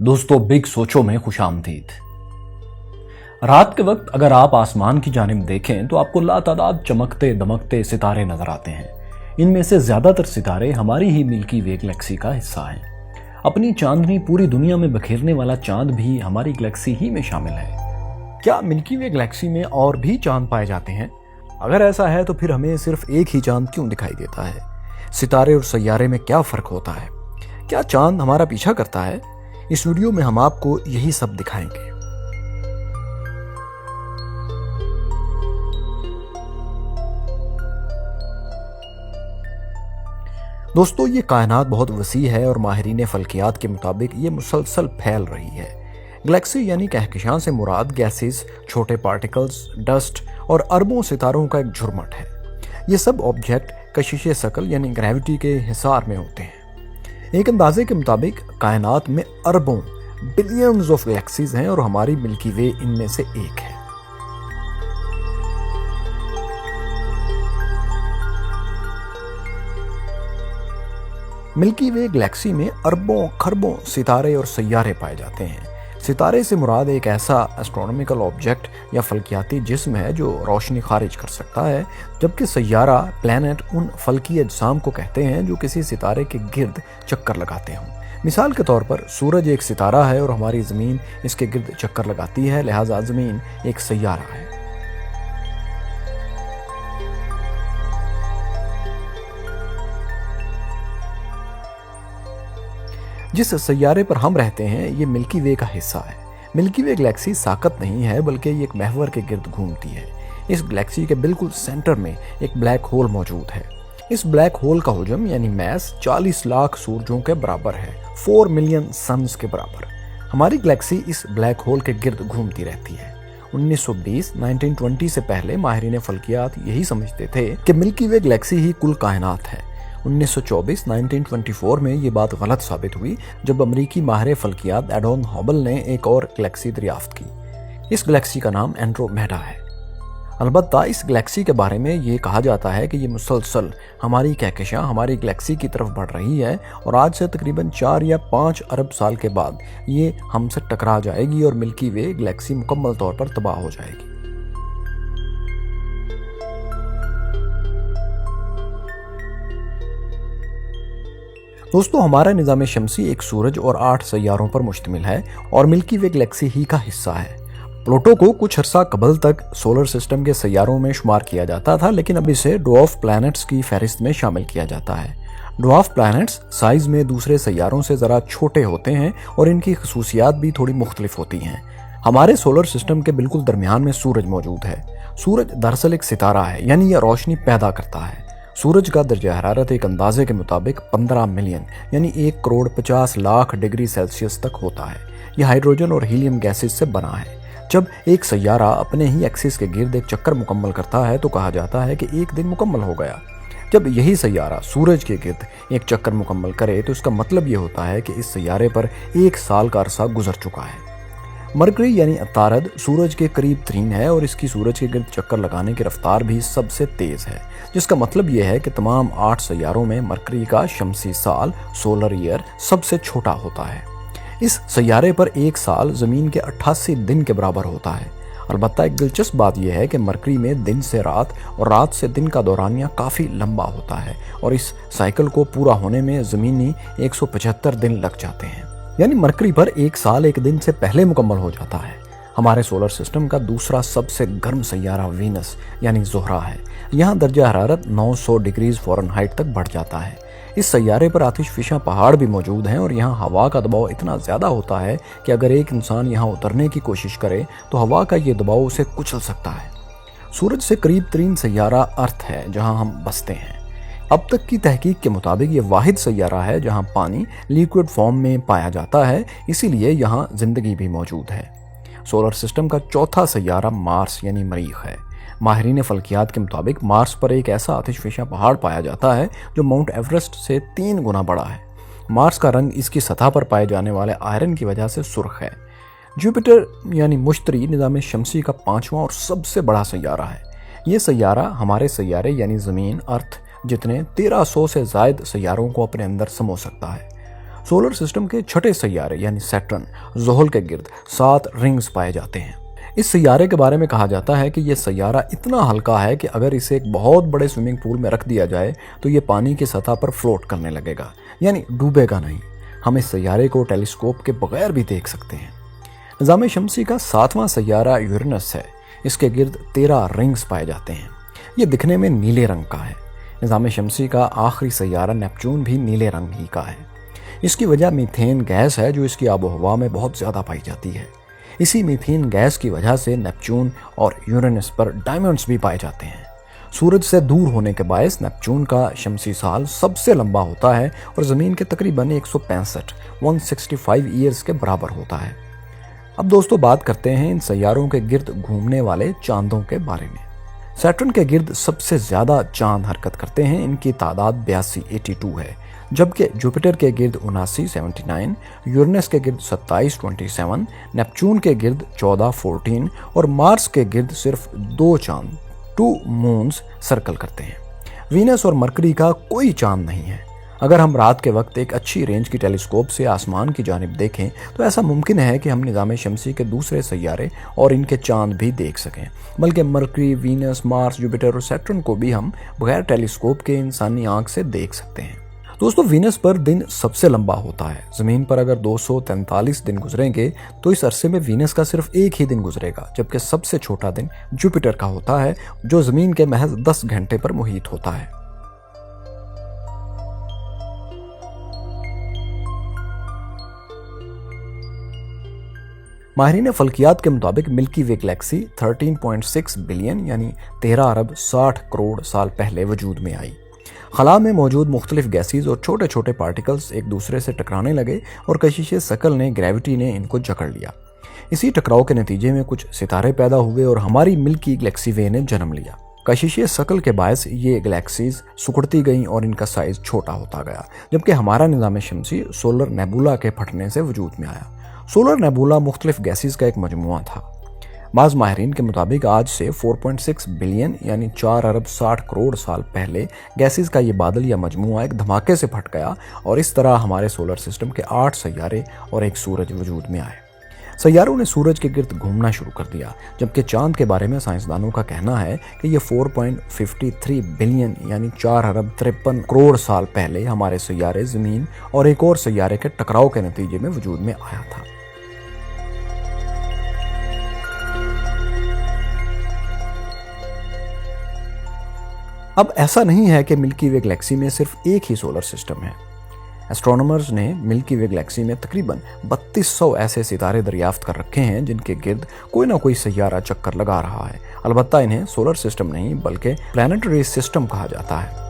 दोस्तों, बिग सोचो में खुशामदीद। रात के वक्त अगर आप आसमान की जानिब देखें तो आपको लातादाद चमकते दमकते सितारे नजर आते हैं। इनमें से ज्यादातर सितारे हमारी ही मिल्की वे गैलेक्सी का हिस्सा हैं। अपनी चांदनी पूरी दुनिया में बखेरने वाला चांद भी हमारी गैलेक्सी ही में शामिल है। क्या मिल्की वे गैलेक्सी में और भी चांद पाए जाते हैं? अगर ऐसा है तो फिर हमें सिर्फ एक ही चांद क्यों दिखाई देता है? सितारे और सैयारे में क्या फर्क होता है? क्या चांद हमारा पीछा करता है? इस वीडियो में हम आपको यही सब दिखाएंगे। दोस्तों, ये कायनात बहुत वसी है और माहिरीन फल्कियात के मुताबिक ये मुसलसल फैल रही है। गैलेक्सी यानी कहकशां से मुराद गैसेस, छोटे पार्टिकल्स, डस्ट और अरबों सितारों का एक झुरमट है। ये सब ऑब्जेक्ट कशिश शकल यानी ग्रेविटी के हिसार में होते हैं। एक अंदाजे के मुताबिक कायनात में अरबों बिलियंस ऑफ गैलेक्सीज हैं और हमारी मिल्की वे इनमें से एक है। मिल्की वे गैलेक्सी में अरबों खरबों सितारे और सैयारे पाए जाते हैं। सितारे से मुराद एक ऐसा एस्ट्रोनॉमिकल ऑब्जेक्ट या फल्कियाती जिस्म है जो रोशनी खारिज कर सकता है, जबकि सैयारा प्लैनेट उन फल्की अजसाम को कहते हैं जो किसी सितारे के गिर्द चक्कर लगाते हों। मिसाल के तौर पर सूरज एक सितारा है और हमारी ज़मीन इसके गिर्द चक्कर लगाती है, लिहाजा ज़मीन एक सैयारा है। जिस सैयारे पर हम रहते हैं ये मिल्की वे का हिस्सा है। मिल्की वे गैलेक्सी साकत नहीं है, बल्कि ये एक महवर के गिर्द घूमती है। इस गैलेक्सी के बिल्कुल सेंटर में एक ब्लैक होल मौजूद है। इस ब्लैक होल का हुजम यानी मैस 40 लाख सूरजों के बराबर है, 4 मिलियन सन्स के बराबर। हमारी गैलेक्सी इस ब्लैक होल के गिर्द घूमती रहती है। 1920 से पहले माहिरीन फल्कियात यही समझते थे कि मिल्की वे गैलेक्सी ही कुल कायनात है। 1924 में ये बात गलत साबित हुई जब अमरीकी माहिर फल्कियात एडोन हबल ने एक और गैलेक्सी दरियाफ्त की। इस गैलेक्सी का नाम एंड्रोमेडा है। अलबत्ता इस गैलेक्सी के बारे में ये कहा जाता है कि ये मुसलसल हमारी कहकशां हमारी गैलेक्सी की तरफ बढ़ रही है और आज से तकरीबन 4 या 5 अरब साल के बाद ये हमसे टकरा जाएगी और मिल्की वे गैलेक्सी मुकम्मल तौर पर तबाह हो जाएगी। दोस्तों, हमारा निज़ाम शमसी एक सूरज और 8 सैयारों पर मुश्तमिल है और मिल्की वे गैलेक्सी ही का हिस्सा है। प्लूटो को कुछ अरसा कबल तक सोलर सिस्टम के सैयारों में शुमार किया जाता था, लेकिन अब इसे ड्वार्फ प्लैनेट्स की फहरिस्त में शामिल किया जाता है। ड्वार्फ प्लैनेट्स साइज में दूसरे सैयारों से ज़रा छोटे होते हैं और इनकी खसूसियात भी थोड़ी मुख्तलिफ होती हैं। हमारे सोलर सिस्टम के बिल्कुल दरमियान में सूरज मौजूद है। सूरज दरअसल एक सितारा है, यानी यह रोशनी पैदा करता है। सूरज का दर्जा हरारत एक अंदाजे के मुताबिक 15 मिलियन यानी 1 करोड़ 50 लाख डिग्री सेल्सियस तक होता है। यह हाइड्रोजन और हीलियम गैसेस से बना है। जब एक सैयारा अपने ही एक्सिस के गिर्द एक चक्कर मुकम्मल करता है तो कहा जाता है कि एक दिन मुकम्मल हो गया। जब यही सैयारा सूरज के गिर्द एक चक्कर मुकम्मल करे तो इसका मतलब ये होता है कि इस सैयारे पर 1 साल का अरसा गुजर चुका है। मरकरी यानी अतारद सूरज के करीब तरीन है और इसकी सूरज के गिर्द चक्कर लगाने की रफ्तार भी सबसे तेज है, जिसका मतलब यह है कि तमाम 8 सैयारों में मरकरी का शमसी साल सोलर ईयर सबसे छोटा होता है। इस सैयारे पर 1 साल ज़मीन के 88 दिन के बराबर होता है। अलबत्ता एक दिलचस्प बात यह है कि मरकरी में दिन से रात और रात से दिन का दौरानिया काफ़ी लंबा होता है और इस साइकिल को पूरा होने में ज़मीनी 175 दिन लग जाते हैं। यानी मरकरी पर 1 साल 1 दिन से पहले मुकम्मल हो जाता है। हमारे सोलर सिस्टम का दूसरा सबसे गर्म सैयारा वीनस यानी ज़ोहरा है। यहाँ दर्जा हरारत 900 डिग्रीज फ़ारेनहाइट तक बढ़ जाता है। इस सैयारे पर आतिशफिशा पहाड़ भी मौजूद हैं और यहाँ हवा का दबाव इतना ज़्यादा होता है कि अगर एक इंसान यहाँ उतरने की कोशिश करे तो हवा का ये दबाव उसे कुचल सकता है। सूरज से करीब तरीन सैयारा अर्थ है जहाँ हम बसते हैं। अब तक की तहकीक के मुताबिक ये वाहिद सैयारा है जहाँ पानी लिक्विड फॉर्म में पाया जाता है, इसीलिए यहाँ जिंदगी भी मौजूद है। सोलर सिस्टम का चौथा सैयारा मार्स यानी मरीख है। माहिरीन फल्कियात के मुताबिक मार्स पर एक ऐसा आतिशफिशा पहाड़ पाया जाता है जो माउंट एवरेस्ट से 3 गुना बड़ा है। मार्स का रंग इसकी सतह पर पाए जाने वाले आयरन की वजह से सुर्ख है। जुपिटर यानी मुश्तरी निज़ाम शमसी का 5वां और सबसे बड़ा सैयारा है। ये सैयारा हमारे सैयारे यानी ज़मीन, अर्थ जितने 1300 से ज़ायद सैयारों को अपने अंदर समो सकता है। सोलर सिस्टम के छठे सैयारे यानी सैटर्न ज़ोहल के गिर्द 7 रिंग्स पाए जाते हैं। इस सैयारे के बारे में कहा जाता है कि यह सैयारा इतना हल्का है कि अगर इसे एक बहुत बड़े स्विमिंग पूल में रख दिया जाए तो ये पानी की सतह पर फ्लोट करने लगेगा, यानी डूबेगा नहीं। हम इस सैयारे को टेलीस्कोप के बगैर भी देख सकते हैं। निज़ाम शमसी का 7वां सैयारा यूरेनस है। इसके गिर्द 13 रिंग्स पाए जाते हैं। ये दिखने में नीले रंग का है। निज़ाम शमसी का आखिरी सैयारा नेपच्यून भी नीले रंग ही का है। इसकी वजह मीथेन गैस है जो इसकी आबोहवा में बहुत ज़्यादा पाई जाती है। इसी मीथेन गैस की वजह से नेपच्यून और यूरेनस पर डायमंड्स भी पाए जाते हैं। सूरज से दूर होने के बायस नेपच्यून का शमसी साल सबसे लंबा होता है और ज़मीन के तकरीबन 165 ईयर्स के बराबर होता है। अब दोस्तों बात करते हैं इन सैयारों के गिर्द घूमने वाले चांदों के बारे में। सैटर्न के गिर्द सबसे ज़्यादा चांद हरकत करते हैं। इनकी तादाद 82 है, जबकि जुपिटर के गिर्द 79, यूरेनस के गिर्द 27, नेपच्यून के गिर्द 14 और मार्स के गिर्द सिर्फ 2 चांद 2 मून्स सर्कल करते हैं। वीनस और मरकरी का कोई चांद नहीं है। अगर हम रात के वक्त एक अच्छी रेंज की टेलीस्कोप से आसमान की जानिब देखें तो ऐसा मुमकिन है कि हम निज़ाम शमसी के दूसरे सैयारे और इनके चांद भी देख सकें, बल्कि मरकरी, वीनस, मार्स, जुपिटर और सैटर्न को भी हम बगैर टेलीस्कोप के इंसानी आंख से देख सकते हैं। दोस्तों वीनस पर दिन सबसे लंबा होता है। ज़मीन पर अगर 243 दिन गुजरेंगे तो इस अरसे में वीनस का सिर्फ एक ही दिन गुजरेगा, जबकि सबसे छोटा दिन जुपिटर का होता है जो ज़मीन के महज 10 घंटे पर मुहित होता है। माहिरीन फल्कियात के मुताबिक मिल्की वे गैलेक्सी 13.6 बिलियन यानी 13 अरब 60 करोड़ साल पहले वजूद में आई। खला में मौजूद मुख्तलिफ गैसेज और छोटे छोटे पार्टिकल्स एक दूसरे से टकराने लगे और कशिश शकल ने ग्रेविटी ने इनको जकड़ लिया। इसी टकराव के नतीजे में कुछ सितारे पैदा हुए और हमारी मिल्की गैलेक्सी वे ने जन्म लिया। कशिश शकल के बायस ये गैलेक्सीज सिकुड़ती गईं और इनका साइज छोटा होता गया, जबकि हमारा निज़ाम शमसी सोलर नेबुला के फटने से वजूद में आया। सोलर नेबुला मुख्तलिफ गैसेज का एक मजमुआ था। बाज़ माहिरीन के मुताबिक आज से 4.6 बिलियन यानी 4 अरब 60 करोड़ साल पहले गैसेज का ये बादल या मजमुआ एक धमाके से फट गया और इस तरह हमारे सोलर सिस्टम के 8 सैयारे और एक सूरज वजूद में आए। सैयारों ने सूरज के गिर्द घूमना शुरू कर दिया, जबकि चांद के बारे में साइंसदानों का कहना है कि यह 4.53 बिलियन यानी 4 अरब 53 करोड़ साल पहले हमारे सैयारे ज़मीन और एक और सैयारे के टकराव के नतीजे में वजूद में आया था। अब ऐसा नहीं है कि मिल्की वे गैलेक्सी में सिर्फ एक ही सोलर सिस्टम है। एस्ट्रोनॉमर्स ने मिल्की वे गैलेक्सी में तकरीबन 3200 ऐसे सितारे दरियाफ्त कर रखे हैं जिनके गिर्द कोई ना कोई सैयारा चक्कर लगा रहा है। अलबत्ता इन्हें सोलर सिस्टम नहीं बल्कि प्लैनेटरी सिस्टम कहा जाता है।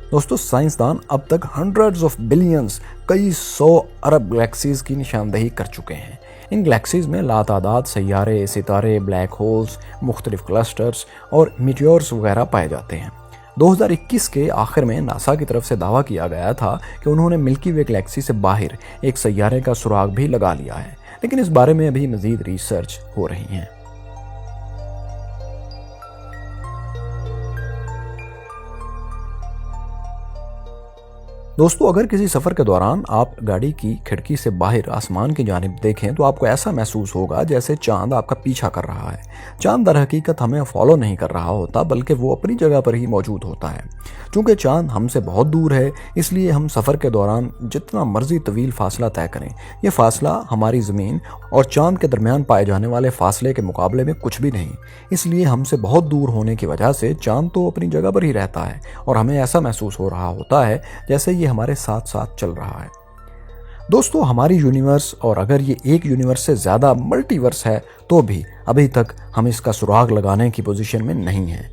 दोस्तों साइंसदान अब तक हंड्रेड्स ऑफ बिलियंस कई 100 अरब गैलेक्सीज की निशानदही कर चुके हैं। इन गैलेक्सीज में लातादाद सैयारे, सितारे, ब्लैक होल्स, मुख्तलिफ क्लस्टर्स और मीटियोर्स वगैरह पाए जाते हैं। 2021 के आखिर में नासा की तरफ से दावा किया गया था कि उन्होंने मिल्की वे गैलेक्सी से बाहर एक सैयारे का सुराग भी लगा लिया है, लेकिन इस बारे में अभी मजीद रिसर्च हो रही है। दोस्तों अगर किसी सफ़र के दौरान आप गाड़ी की खिड़की से बाहर आसमान की जानिब देखें तो आपको ऐसा महसूस होगा जैसे चांद आपका पीछा कर रहा है। चांद दर हकीकत हमें फॉलो नहीं कर रहा होता बल्कि वो अपनी जगह पर ही मौजूद होता है। चूँकि चांद हमसे बहुत दूर है इसलिए हम सफ़र के दौरान जितना मर्जी तवील फासला तय करें, ये फासला हमारी ज़मीन और चांद के दरमियान पाए जाने वाले फासले के मुकाबले में कुछ भी नहीं। इसलिए हमसे बहुत दूर होने की वजह से चांद तो अपनी जगह पर ही रहता है और हमें ऐसा महसूस हो रहा होता है जैसे ये हमारे साथ साथ चल रहा है। दोस्तों हमारी यूनिवर्स, और अगर ये एक यूनिवर्स से ज़्यादा मल्टीवर्स है तो भी अभी तक हम इसका सुराग लगाने की पोजीशन में नहीं हैं।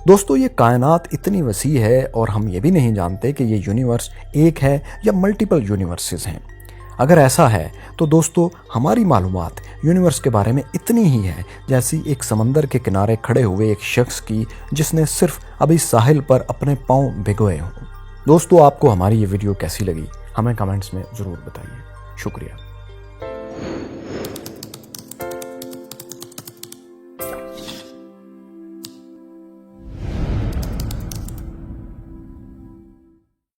दोस्तों ये कायनात इतनी वसी है और हम ये भी नहीं जानते कि ये यूनिवर्स एक है या मल्टीपल यूनिवर्सेस हैं। अगर ऐसा है तो दोस्तों हमारी मालूमात यूनिवर्स के बारे में इतनी ही है जैसी एक समंदर के किनारे खड़े हुए एक शख्स की जिसने सिर्फ अभी साहिल पर अपने पाँव भिगोए हों। दोस्तों आपको हमारी ये वीडियो कैसी लगी हमें कमेंट्स में ज़रूर बताइए। शुक्रिया।